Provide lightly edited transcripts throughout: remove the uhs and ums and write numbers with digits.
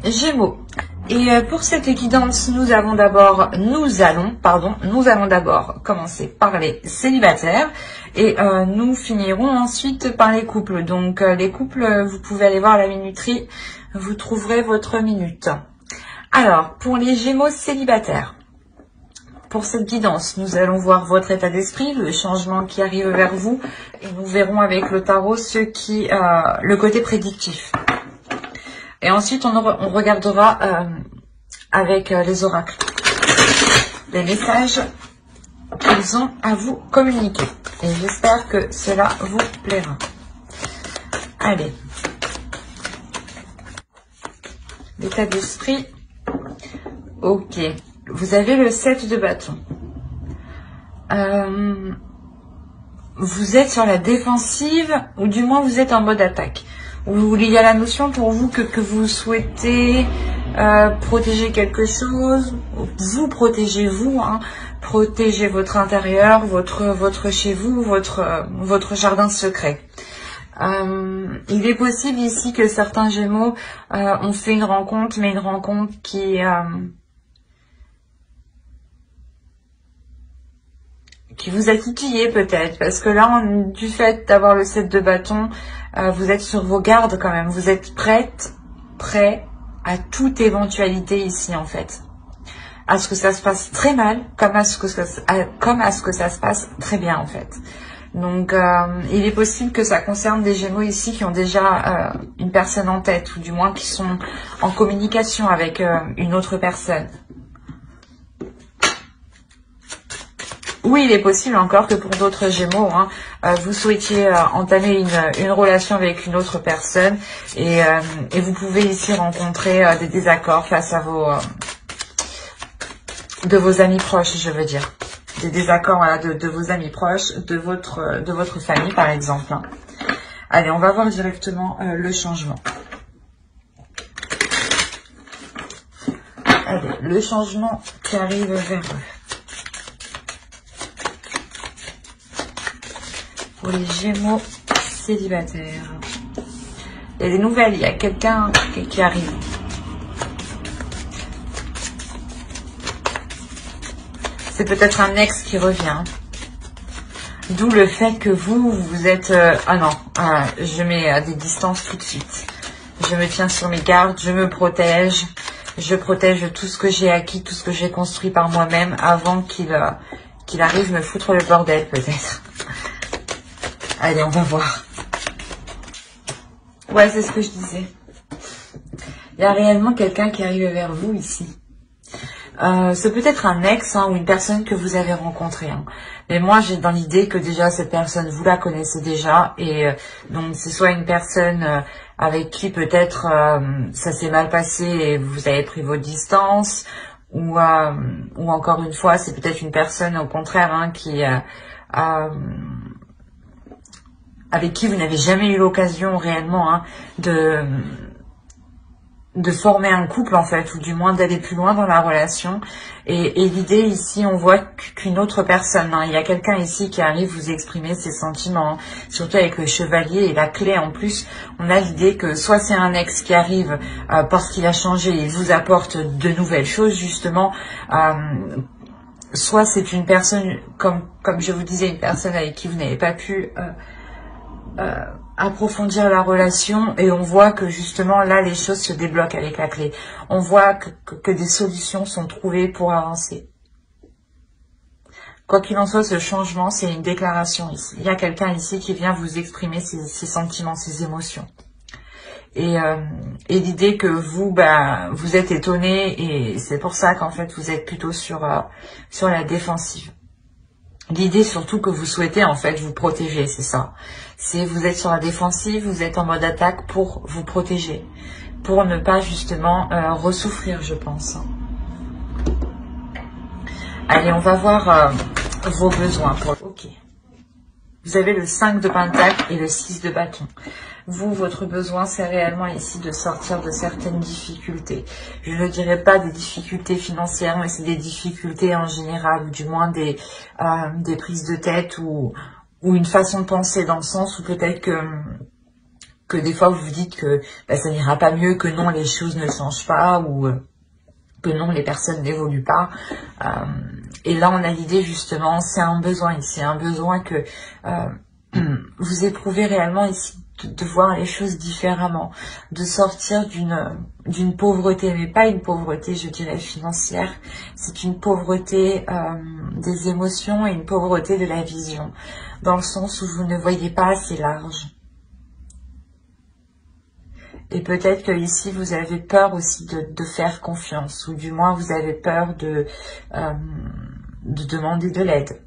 Gémeaux. Et pour cette guidance, nous allons d'abord commencer par les célibataires et nous finirons ensuite par les couples. Donc les couples, vous pouvez aller voir la minuterie, vous trouverez votre minute. Alors, pour les Gémeaux célibataires, pour cette guidance, nous allons voir votre état d'esprit, le changement qui arrive vers vous et nous verrons avec le tarot le côté prédictif. Et ensuite, on regardera avec les oracles les messages qu'ils ont à vous communiquer. Et j'espère que cela vous plaira. Allez. L'état d'esprit. Ok. Vous avez le 7 de bâton. Vous êtes sur la défensive, ou du moins vous êtes en mode attaque. Ou il y a la notion pour vous que vous souhaitez protéger quelque chose, vous protégez vous, hein, protégez votre intérieur, votre chez vous, votre jardin secret. Il est possible ici que certains Gémeaux ont fait une rencontre, mais une rencontre qui vous a titillé peut-être, parce que là, du fait d'avoir le 7 de bâton, vous êtes sur vos gardes quand même, vous êtes prêt à toute éventualité ici en fait. À ce que ça se passe très mal, comme à ce que ça se passe très bien en fait. Donc il est possible que ça concerne des Gémeaux ici qui ont déjà une personne en tête, ou du moins qui sont en communication avec une autre personne. Oui, il est possible encore que pour d'autres Gémeaux, hein, vous souhaitiez entamer une relation avec une autre personne et vous pouvez ici rencontrer des désaccords face à de vos amis proches, je veux dire. Des désaccords voilà, de vos amis proches, de votre famille par exemple. Hein. Allez, on va voir directement le changement. Allez, le changement qui arrive vers eux. Pour les Gémeaux célibataires. Il y a des nouvelles, il y a quelqu'un qui arrive. C'est peut-être un ex qui revient. D'où le fait que vous êtes... je mets des distances tout de suite. Je me tiens sur mes gardes, je me protège. Je protège tout ce que j'ai acquis, tout ce que j'ai construit par moi-même avant qu'il arrive me foutre le bordel peut-être. Allez, on va voir. Ouais, c'est ce que je disais. Il y a réellement quelqu'un qui arrive vers vous ici. C'est peut-être un ex ou une personne que vous avez rencontrée. Hein. Mais moi, j'ai dans l'idée que déjà, cette personne, vous la connaissez déjà. Et donc, c'est soit une personne avec qui peut-être ça s'est mal passé et vous avez pris vos distances. Ou encore une fois, c'est peut-être une personne, au contraire, avec qui vous n'avez jamais eu l'occasion réellement de former un couple en fait, ou du moins d'aller plus loin dans la relation. Et l'idée ici, on voit qu'une autre personne, il y a quelqu'un ici qui arrive vous exprimer ses sentiments, surtout avec le chevalier et la clé en plus. On a l'idée que soit c'est un ex qui arrive parce qu'il a changé et vous apporte de nouvelles choses justement, soit c'est une personne, comme je vous disais, une personne avec qui vous n'avez pas pu approfondir la relation, et on voit que justement là les choses se débloquent avec la clé. On voit que des solutions sont trouvées pour avancer. Quoi qu'il en soit, ce changement, c'est une déclaration ici. Il y a quelqu'un ici qui vient vous exprimer ses sentiments, ses émotions. Et l'idée que vous êtes étonné, et c'est pour ça qu'en fait vous êtes plutôt sur la défensive. L'idée surtout que vous souhaitez en fait vous protéger, c'est ça. C'est vous êtes sur la défensive, vous êtes en mode attaque pour vous protéger, pour ne pas justement ressouffrir, je pense. Allez, on va voir vos besoins. Ok. Vous avez le 5 de pentacle et le 6 de bâton. Vous, votre besoin, c'est réellement ici de sortir de certaines difficultés. Je ne dirais pas des difficultés financières, mais c'est des difficultés en général, ou du moins des prises de tête, ou une façon de penser, dans le sens où peut-être que que des fois vous vous dites que ça n'ira pas mieux, que non, les choses ne changent pas, ou que non, les personnes n'évoluent pas. Et là, on a l'idée justement, c'est un besoin ici, un besoin que vous éprouvez réellement ici, de voir les choses différemment, de sortir d'une pauvreté, mais pas une pauvreté, je dirais, financière. C'est une pauvreté des émotions et une pauvreté de la vision, dans le sens où vous ne voyez pas assez large. Et peut-être que ici vous avez peur aussi de faire confiance, ou du moins vous avez peur de demander de l'aide.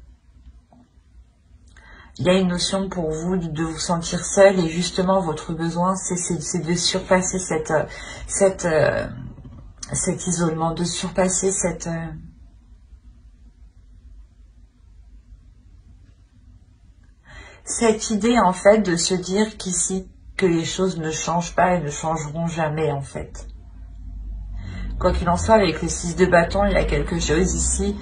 Il y a une notion pour vous de vous sentir seul, et justement votre besoin c'est de surpasser cet isolement, de surpasser cette idée en fait de se dire qu'ici que les choses ne changent pas et ne changeront jamais en fait. Quoi qu'il en soit, avec les 6 de bâton, il y a quelque chose ici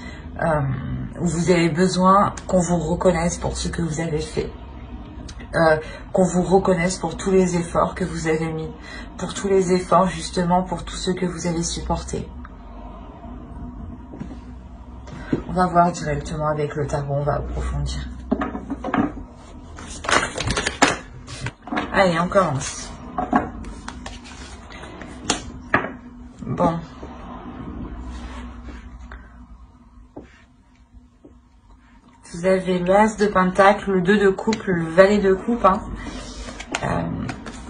où vous avez besoin qu'on vous reconnaisse pour ce que vous avez fait. Qu'on vous reconnaisse pour tous les efforts que vous avez mis, pour tous les efforts justement, pour tout ce que vous avez supporté. On va voir directement avec le tarot, on va approfondir. Allez, on commence. Bon. Vous avez l'As de Pentacle, le 2 de coupe, le Valet de coupe,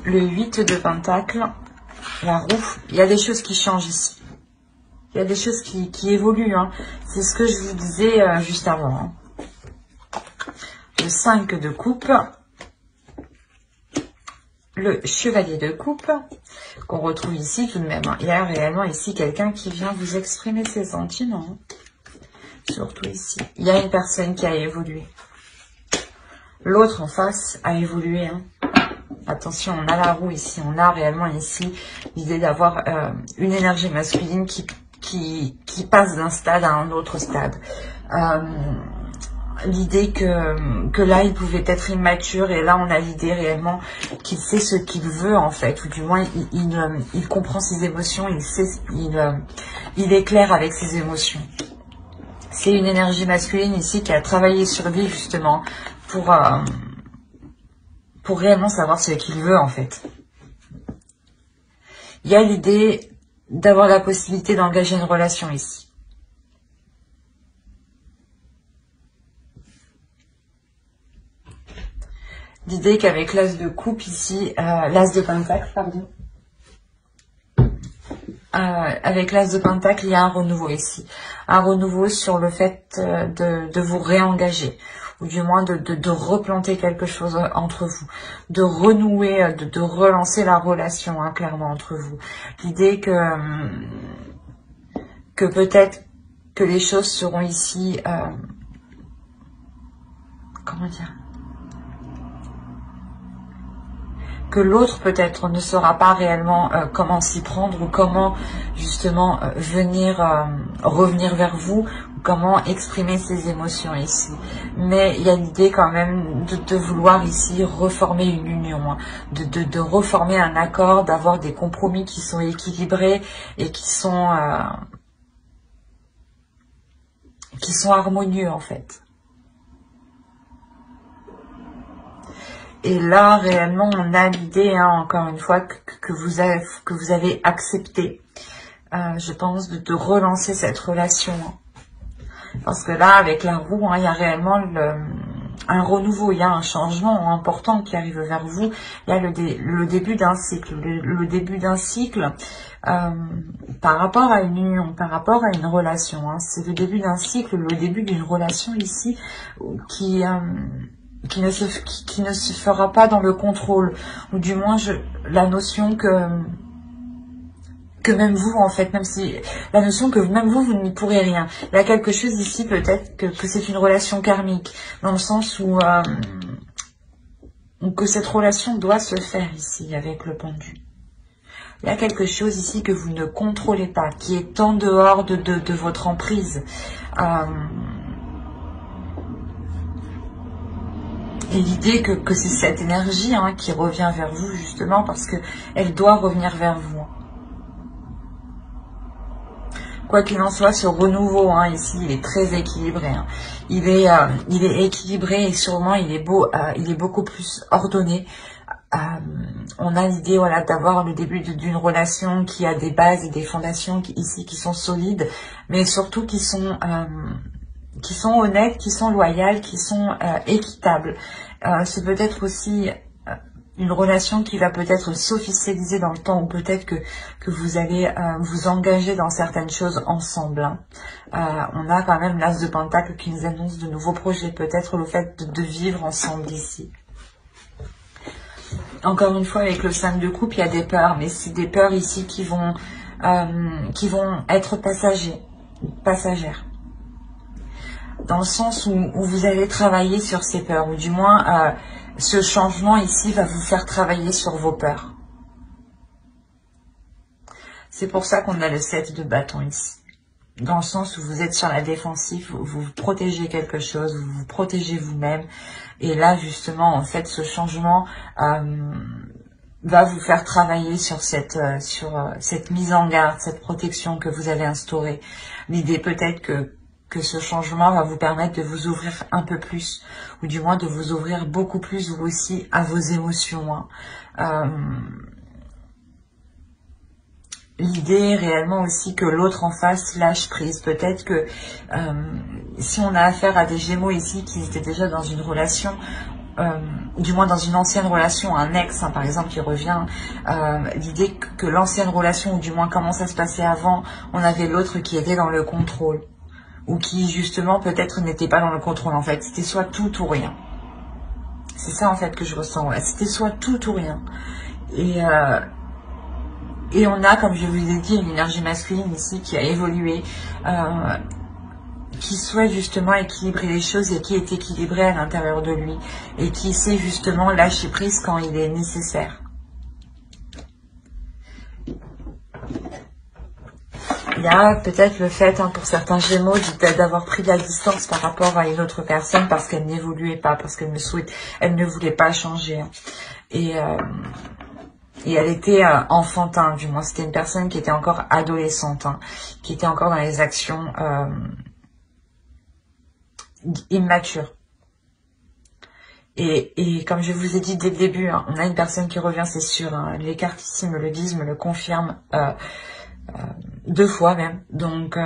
le 8 de Pentacle, la roue. Il y a des choses qui changent ici. Il y a des choses qui évoluent. C'est ce que je vous disais juste avant. Le 5 de coupe, le Chevalier de coupe, qu'on retrouve ici tout de même. Il y a réellement ici quelqu'un qui vient vous exprimer ses sentiments. Surtout ici. Il y a une personne qui a évolué. L'autre en face a évolué. Attention, on a la roue ici. On a réellement ici l'idée d'avoir une énergie masculine qui passe d'un stade à un autre stade. L'idée que là, il pouvait être immature, et là, on a l'idée réellement qu'il sait ce qu'il veut, en fait, ou du moins, il comprend ses émotions, il est clair avec ses émotions. C'est une énergie masculine ici qui a travaillé sur lui, justement, pour réellement savoir ce qu'il veut, en fait. Il y a l'idée d'avoir la possibilité d'engager une relation ici. L'idée qu'avec l'As de coupe ici, l'As de Pentacle, pardon. Avec l'As de Pentacle, il y a un renouveau ici. Un renouveau sur le fait de vous réengager, ou du moins de replanter quelque chose entre vous, de renouer, de relancer la relation, clairement, entre vous. L'idée que peut-être que les choses seront ici, comment dire, que l'autre peut-être ne saura pas réellement comment s'y prendre, ou comment justement revenir vers vous, ou comment exprimer ses émotions ici. Mais il y a l'idée quand même de vouloir ici reformer une union, de reformer un accord, d'avoir des compromis qui sont équilibrés et qui sont harmonieux en fait. Et là, réellement, on a l'idée, encore une fois, que vous avez accepté, je pense, de relancer cette relation. Parce que là, avec la roue, il y a réellement un renouveau, il y a un changement important qui arrive vers vous. Il y a le début d'un cycle. Le début d'un cycle par rapport à une union, par rapport à une relation. C'est le début d'un cycle, le début d'une relation ici qui ne se fera pas dans le contrôle, ou du moins la notion que même vous, en fait, même si la notion que même vous n'y pourrez rien. Il y a quelque chose ici, peut-être que c'est une relation karmique, dans le sens où que cette relation doit se faire ici avec le pendu. Il y a quelque chose ici que vous ne contrôlez pas, qui est en dehors de votre emprise. Et l'idée que c'est cette énergie hein, qui revient vers vous, justement, parce que elle doit revenir vers vous. Quoi qu'il en soit, ce renouveau, hein, ici, il est très équilibré. Hein. Il est équilibré et sûrement, il est beaucoup plus ordonné. On a l'idée voilà, d'avoir le début d'une relation qui a des bases et des fondations ici qui sont solides, mais surtout qui sont honnêtes, qui sont loyales, qui sont équitables. C'est peut-être aussi une relation qui va peut-être s'officialiser dans le temps, ou peut-être que vous allez vous engager dans certaines choses ensemble. Hein. On a quand même l'As de Pentacle qui nous annonce de nouveaux projets, peut-être le fait de vivre ensemble ici. Encore une fois, avec le 5 de coupe, il y a des peurs, mais c'est des peurs ici qui vont être passagères. Dans le sens où vous allez travailler sur ces peurs, ou du moins, ce changement ici va vous faire travailler sur vos peurs. C'est pour ça qu'on a le 7 de bâton ici. Dans le sens où vous êtes sur la défensive, vous protégez quelque chose, vous vous protégez vous-même. Et là, justement, en fait, ce changement va vous faire travailler sur cette mise en garde, cette protection que vous avez instaurée. L'idée peut-être que ce changement va vous permettre de vous ouvrir un peu plus, ou du moins de vous ouvrir beaucoup plus vous aussi à vos émotions. Hein. L'idée réellement aussi que l'autre en face lâche prise. Peut-être que si on a affaire à des Gémeaux ici qui étaient déjà dans une relation, du moins dans une ancienne relation, un ex hein, par exemple qui revient, l'idée que l'ancienne relation, ou du moins comment ça se passait avant, on avait l'autre qui était dans le contrôle, ou qui justement peut-être n'était pas dans le contrôle en fait, c'était soit tout ou rien. C'est ça en fait que je ressens, ouais. C'était soit tout ou rien. Et on a, comme je vous ai dit, une énergie masculine ici qui a évolué, qui souhaite justement équilibrer les choses et qui est équilibré à l'intérieur de lui et qui sait justement lâcher prise quand il est nécessaire. Il y a peut-être le fait, hein, pour certains Gémeaux, d'avoir pris de la distance par rapport à une autre personne parce qu'elle n'évoluait pas, parce qu'elle ne voulait pas changer. Hein. Et elle était enfantin, du moins. C'était une personne qui était encore adolescente, hein, qui était encore dans les actions immatures. Et comme je vous ai dit dès le début, hein, on a une personne qui revient, c'est sûr. Hein, les cartes ici me le disent, me le confirment 2 fois même. Donc,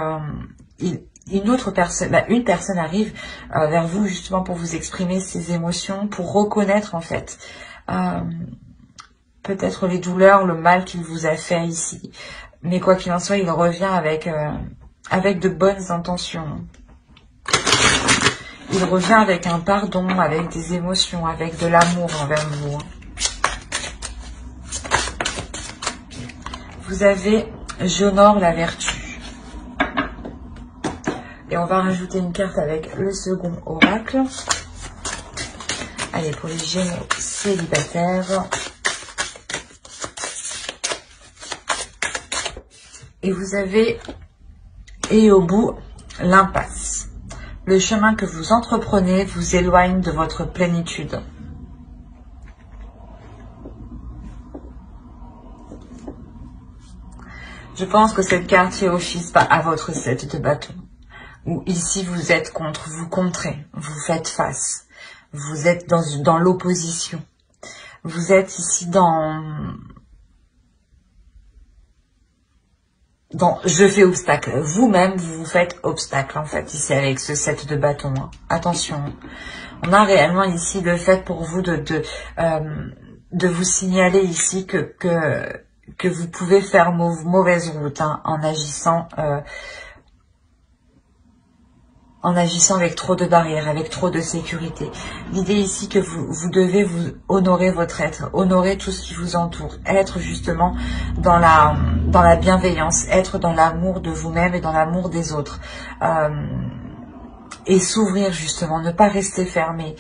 une personne arrive vers vous justement pour vous exprimer ses émotions, pour reconnaître en fait peut-être les douleurs, le mal qu'il vous a fait ici. Mais quoi qu'il en soit, il revient avec de bonnes intentions. Il revient avec un pardon, avec des émotions, avec de l'amour envers vous. Vous avez « J'honore la vertu ». Et on va rajouter une carte avec le second oracle. Allez, pour les Gémeaux célibataires. Et vous avez, et au bout, l'impasse. Le chemin que vous entreprenez vous éloigne de votre plénitude. Je pense que cette carte fait office à votre 7 de bâton. Où ici vous êtes contre, vous contrez, vous faites face. Vous êtes dans l'opposition. Vous êtes ici dans je fais obstacle. Vous-même, vous vous faites obstacle, en fait, ici, avec ce 7 de bâton. Hein. Attention. On a réellement ici le fait pour vous de vous signaler ici que vous pouvez faire mauvaise route hein, en agissant avec trop de barrières, avec trop de sécurité. L'idée ici que vous devez vous honorer votre être, honorer tout ce qui vous entoure, être justement dans la bienveillance, être dans l'amour de vous-même et dans l'amour des autres. Et s'ouvrir justement, ne pas rester fermé.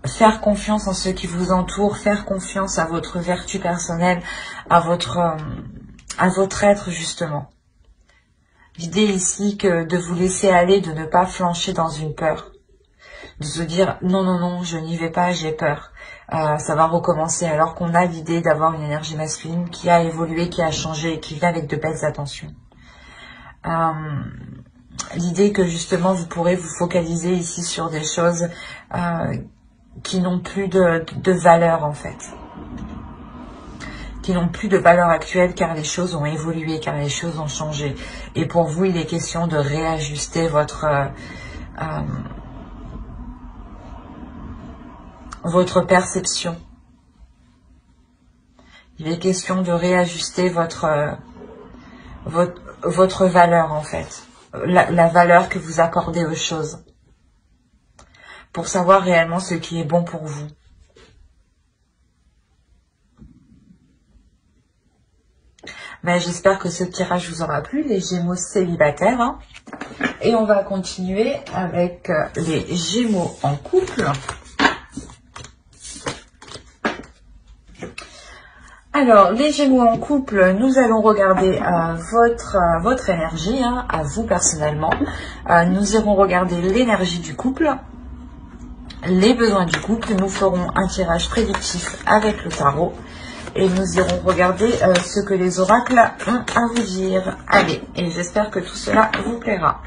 Faire confiance en ceux qui vous entourent, faire confiance à votre vertu personnelle, à votre être justement. L'idée ici que de vous laisser aller, de ne pas flancher dans une peur. de se dire non, non, non, je n'y vais pas, j'ai peur. Ça va recommencer, alors qu'on a l'idée d'avoir une énergie masculine qui a évolué, qui a changé et qui vient avec de belles attentions. L'idée que justement vous pourrez vous focaliser ici sur des choses qui n'ont plus de valeur en fait. Qui n'ont plus de valeur actuelle car les choses ont évolué, car les choses ont changé. Et pour vous, il est question de réajuster votre perception. Il est question de réajuster votre valeur en fait. La valeur que vous accordez aux choses. Pour savoir réellement ce qui est bon pour vous. Mais j'espère que ce tirage vous aura plu, les Gémeaux célibataires. Hein. Et on va continuer avec les Gémeaux en couple. Alors, les Gémeaux en couple, nous allons regarder votre énergie, hein, à vous personnellement. Nous irons regarder l'énergie du couple, les besoins du couple. Nous ferons un tirage prédictif avec le tarot. Et nous irons regarder ce que les oracles ont à vous dire. Allez, et j'espère que tout cela vous plaira.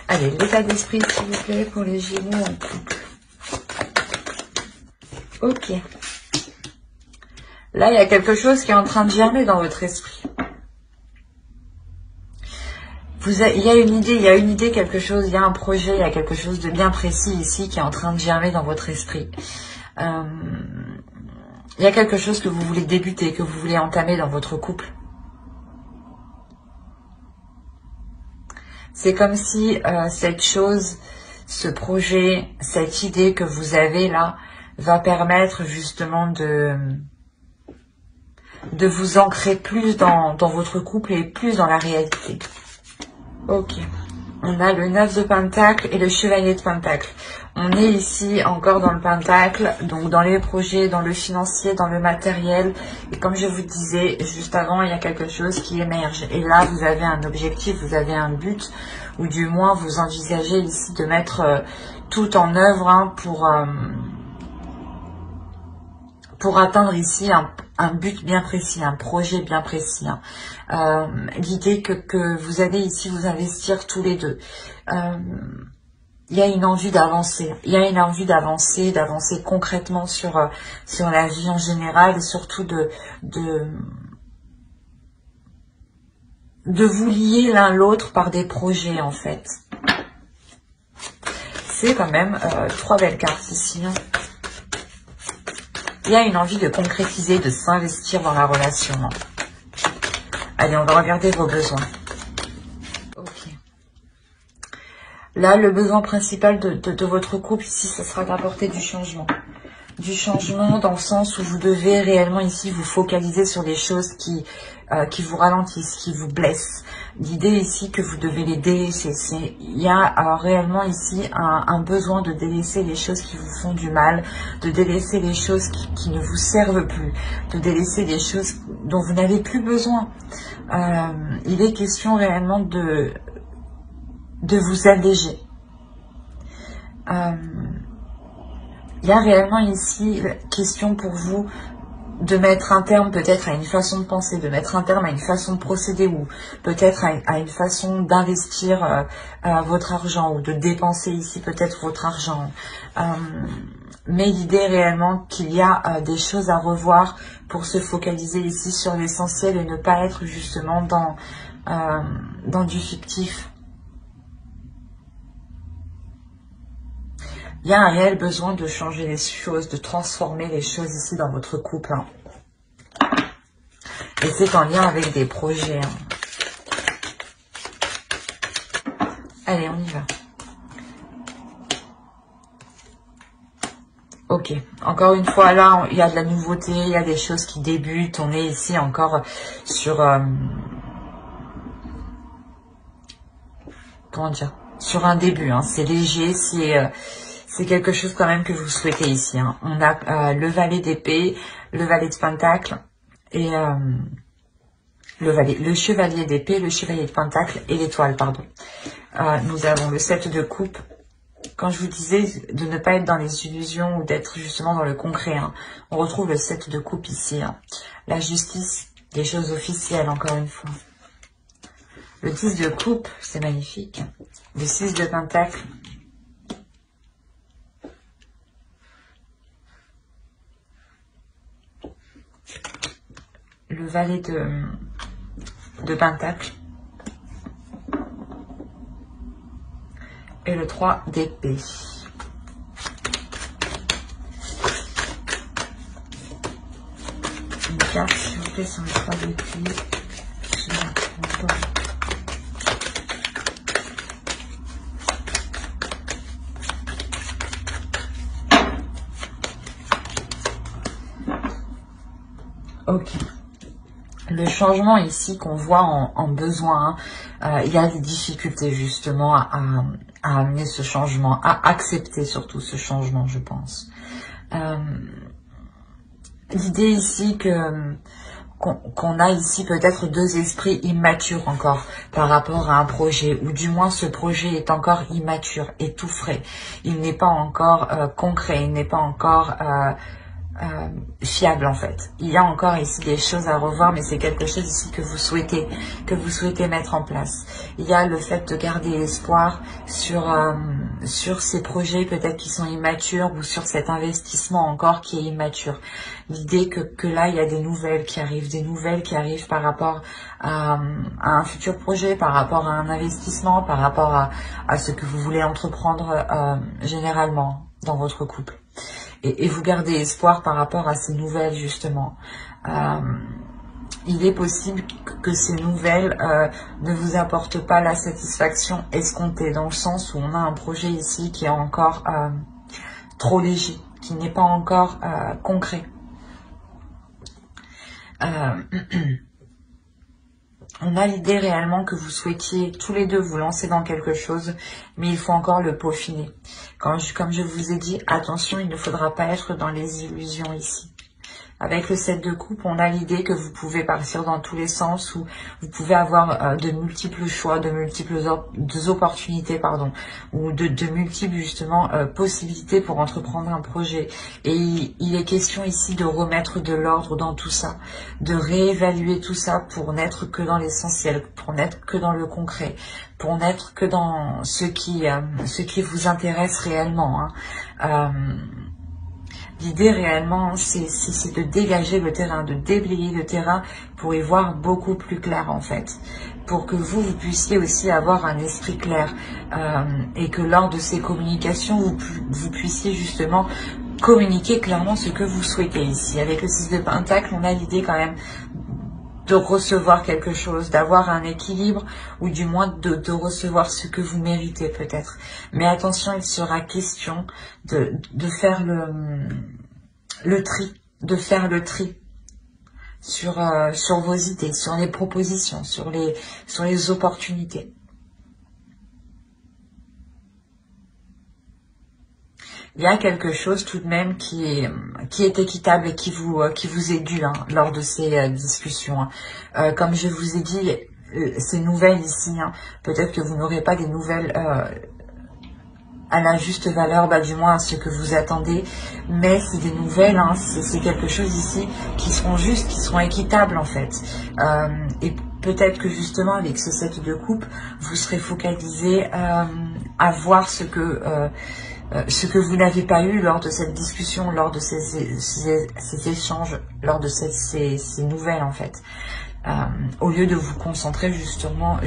Allez, l'état d'esprit, s'il vous plaît, pour les Gémeaux en couple. Ok. Là, il y a quelque chose qui est en train de germer dans votre esprit. Il y a une idée, quelque chose, il y a un projet, il y a quelque chose de bien précis ici qui est en train de germer dans votre esprit. Il y a quelque chose que vous voulez débuter, que vous voulez entamer dans votre couple. C'est comme si cette chose, ce projet, cette idée que vous avez là, va permettre justement de vous ancrer plus dans votre couple et plus dans la réalité. Ok, on a le 9 de Pentacle et le Chevalier de Pentacle. On est ici encore dans le Pentacle, donc dans les projets, dans le financier, dans le matériel. Et comme je vous disais juste avant, il y a quelque chose qui émerge. Et là, vous avez un objectif, vous avez un but, ou du moins vous envisagez ici de mettre tout en œuvre hein, pour atteindre ici un but bien précis, un projet bien précis. Hein. L'idée que vous allez ici vous investir tous les deux. Il y a une envie d'avancer. Il y a une envie d'avancer concrètement sur la vie en général et surtout de vous lier l'un l'autre par des projets en fait. C'est quand même 3 belles cartes ici. Hein. Il y a une envie de concrétiser, de s'investir dans la relation. Hein. Allez, on va regarder vos besoins. Ok. Là, le besoin principal de votre couple ici, ce sera d'apporter du changement. Du changement dans le sens où vous devez réellement ici vous focaliser sur les choses qui vous ralentissent, qui vous blessent. L'idée ici que vous devez les délaisser. Il y a réellement ici un besoin de délaisser les choses qui vous font du mal, de délaisser les choses qui ne vous servent plus, de délaisser les choses dont vous n'avez plus besoin. Il est question réellement de vous alléger. Il y a réellement ici question pour vous de mettre un terme peut-être à une façon de penser, de mettre un terme à une façon de procéder ou peut-être à une façon d'investir votre argent ou de dépenser ici peut-être votre argent. Mais l'idée réellement qu'il y a des choses à revoir pour se focaliser ici sur l'essentiel et ne pas être justement dans du fictif. Il y a un réel besoin de changer les choses, de transformer les choses ici dans votre couple. Hein. Et c'est en lien avec des projets. Hein. Allez, on y va. Ok, encore une fois, là, il y a de la nouveauté, il y a des choses qui débutent. On est ici encore sur... comment dire? Sur un début. Hein. C'est léger, c'est quelque chose quand même que vous souhaitez ici. Hein. On a le valet d'épée, le valet de pentacle et le chevalier d'épée, le chevalier de pentacle et l'étoile, pardon. Nous avons le 7 de coupe. Quand je vous disais de ne pas être dans les illusions ou d'être justement dans le concret, hein, on retrouve le 7 de coupe ici. Hein. La justice, des choses officielles, encore une fois. Le 10 de coupe, c'est magnifique. Le 6 de pentacle. Le valet de pentacle. Et le 3 d'épée. Une carte, s'il vous plaît, sur le 3 d'épée. Je ne la trouve pas. Ok. Le changement ici qu'on voit en besoin, il y a des difficultés justement à amener ce changement, à accepter surtout ce changement, je pense. L'idée ici qu'on a ici peut-être deux esprits immatures encore par rapport à un projet, ou du moins ce projet est encore immature et tout frais. Il n'est pas encore concret, il n'est pas encore fiable en fait. Il y a encore ici des choses à revoir, mais c'est quelque chose ici que vous souhaitez mettre en place. Il y a le fait de garder espoir sur ces projets peut-être qui sont immatures, ou sur cet investissement encore qui est immature. L'idée que là il y a des nouvelles qui arrivent par rapport à un futur projet, par rapport à un investissement, par rapport à ce que vous voulez entreprendre généralement dans votre couple. Et vous gardez espoir par rapport à ces nouvelles, justement. Il est possible que ces nouvelles ne vous apportent pas la satisfaction escomptée, dans le sens où on a un projet ici qui est encore trop léger, qui n'est pas encore concret. On a l'idée réellement que vous souhaitiez tous les deux vous lancer dans quelque chose, mais il faut encore le peaufiner. Comme je vous ai dit, attention, il ne faudra pas être dans les illusions ici. Avec le 7 de coupe, on a l'idée que vous pouvez partir dans tous les sens, ou vous pouvez avoir de multiples choix, de multiples opportunités, pardon, ou de multiples justement possibilités pour entreprendre un projet. Et il est question ici de remettre de l'ordre dans tout ça, de réévaluer tout ça pour n'être que dans l'essentiel, pour n'être que dans le concret, pour n'être que dans ce qui vous intéresse réellement. Hein. L'idée réellement, c'est de dégager le terrain, de déblayer le terrain pour y voir beaucoup plus clair en fait. Pour que vous puissiez aussi avoir un esprit clair et que lors de ces communications, vous puissiez justement communiquer clairement ce que vous souhaitez ici. Avec le 6 de pentacle, on a l'idée quand même de recevoir quelque chose, d'avoir un équilibre, ou du moins de recevoir ce que vous méritez peut-être. Mais attention, il sera question de faire le tri, sur vos idées, sur les propositions, sur les opportunités. Il y a quelque chose tout de même qui est équitable et qui vous est dû hein, lors de ces discussions. Hein. Comme je vous ai dit, ces nouvelles ici, hein, peut-être que vous n'aurez pas des nouvelles à la juste valeur, du moins à ce que vous attendez, mais c'est des nouvelles, hein, c'est quelque chose ici qui seront justes, qui seront équitables en fait. Et peut-être que justement avec ce 7 de coupe, vous serez focalisé à voir ce que vous n'avez pas eu lors de cette discussion, lors de ces échanges, lors de ces nouvelles en fait. Au lieu de vous concentrer justement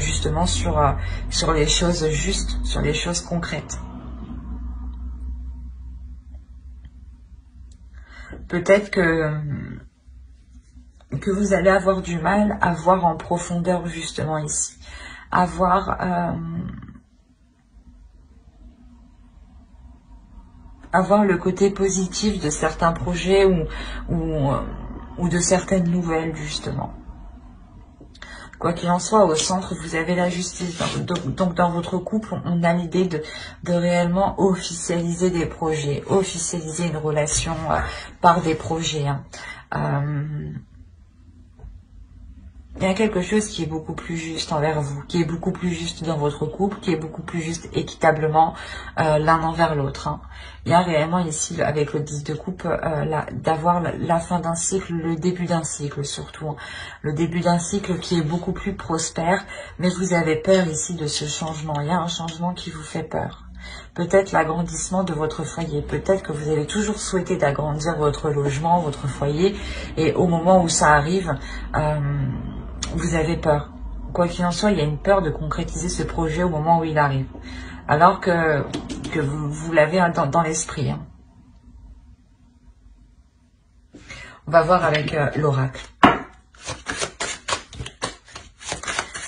sur les choses justes, sur les choses concrètes. Peut-être que vous allez avoir du mal à voir en profondeur justement ici, à voir le côté positif de certains projets ou de certaines nouvelles justement. Quoi qu'il en soit, au centre, vous avez la justice. Donc dans votre couple, on a l'idée de réellement officialiser des projets, officialiser une relation par des projets. Hein. Il y a quelque chose qui est beaucoup plus juste envers vous, qui est beaucoup plus juste dans votre couple, qui est beaucoup plus juste équitablement l'un envers l'autre. Hein. Il y a réellement ici, avec le 10 de coupe, d'avoir la fin d'un cycle, le début d'un cycle surtout. Hein. Le début d'un cycle qui est beaucoup plus prospère, mais vous avez peur ici de ce changement. Il y a un changement qui vous fait peur. Peut-être l'agrandissement de votre foyer. Peut-être que vous avez toujours souhaité d'agrandir votre logement, votre foyer, et au moment où ça arrive, vous avez peur. Quoi qu'il en soit, il y a une peur de concrétiser ce projet au moment où il arrive. Alors que vous l'avez dans l'esprit. Hein. On va voir avec l'oracle.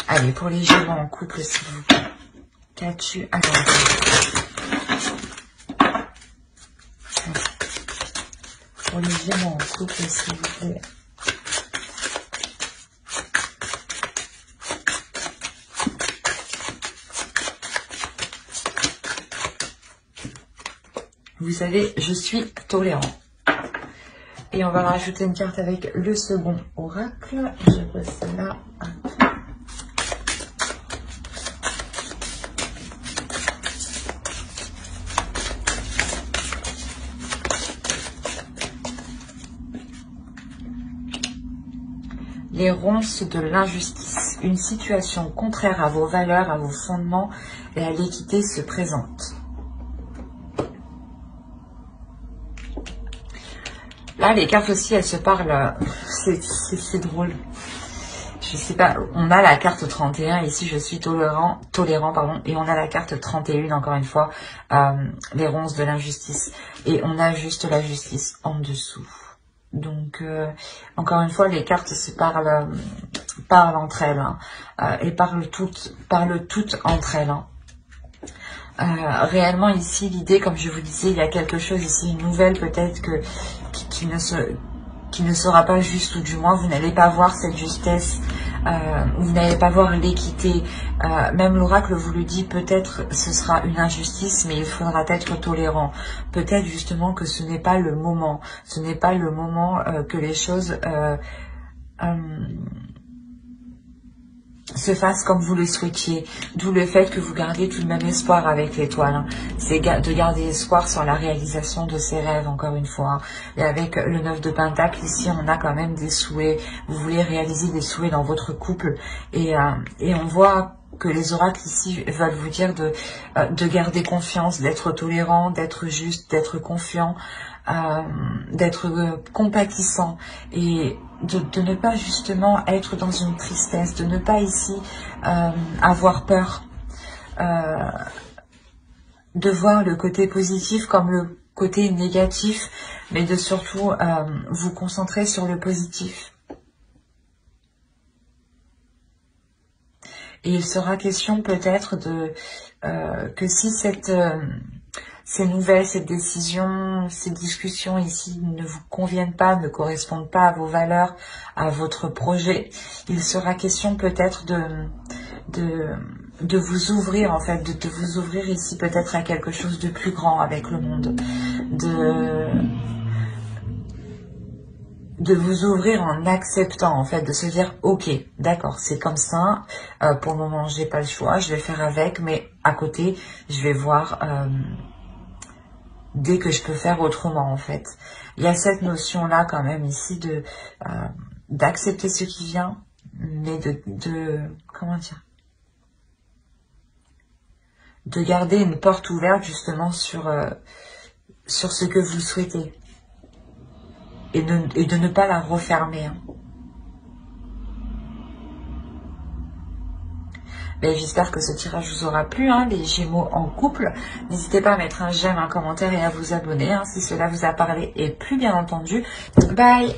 Allez, pour les Gémeaux en couple, s'il vous plaît. Qu'as-tu à dire? Pour les Gémeaux en couple, s'il vous plaît. Vous savez, je suis tolérant. Et on va rajouter une carte avec le second oracle. Je pose celle-là. Les ronces de l'injustice. Une situation contraire à vos valeurs, à vos fondements et à l'équité se présente. Là, les cartes aussi, elles se parlent. C'est drôle. Je sais pas. On a la carte 31. Ici, je suis tolérant, pardon. Et on a la carte 31, encore une fois. Les ronces de l'injustice. Et on a juste la justice en dessous. Donc, encore une fois, les cartes se parlent entre elles. Hein, et parlent toutes entre elles. Hein. Réellement ici l'idée, comme je vous disais, il y a quelque chose ici, une nouvelle peut-être qui ne sera pas juste, ou du moins vous n'allez pas voir cette justesse, vous n'allez pas voir l'équité. Même l'oracle vous le dit, peut-être ce sera une injustice, mais il faudra être tolérant. Peut-être justement que ce n'est pas le moment, que les choses se fasse comme vous le souhaitiez, d'où le fait que vous gardez tout de même espoir avec l'étoile. Hein. C'est de garder espoir sur la réalisation de ses rêves, encore une fois. Hein. Et avec le 9 de Pentacle, ici, on a quand même des souhaits. Vous voulez réaliser des souhaits dans votre couple. Et on voit que les oracles ici veulent vous dire de garder confiance, d'être tolérant, d'être juste, d'être confiant, d'être compatissant et de ne pas justement être dans une tristesse, de ne pas ici avoir peur, de voir le côté positif comme le côté négatif, mais de surtout vous concentrer sur le positif. Et il sera question peut-être que si ces nouvelles, cette décision, ces discussions ici ne vous conviennent pas, ne correspondent pas à vos valeurs, à votre projet, il sera question peut-être de vous ouvrir, en fait, de vous ouvrir ici peut-être à quelque chose de plus grand avec le monde, de vous ouvrir en acceptant, en fait, de se dire, ok, d'accord, c'est comme ça, pour le moment, j'ai pas le choix, je vais faire avec, mais à côté, je vais voir dès que je peux faire autrement, en fait. Il y a cette notion-là, quand même, ici, d'accepter ce qui vient, mais comment dire, de garder une porte ouverte, justement, sur ce que vous souhaitez. Et de ne pas la refermer. Hein. J'espère que ce tirage vous aura plu, hein, les Gémeaux en couple. N'hésitez pas à mettre un j'aime, un commentaire et à vous abonner hein, si cela vous a parlé et plu bien entendu. Bye!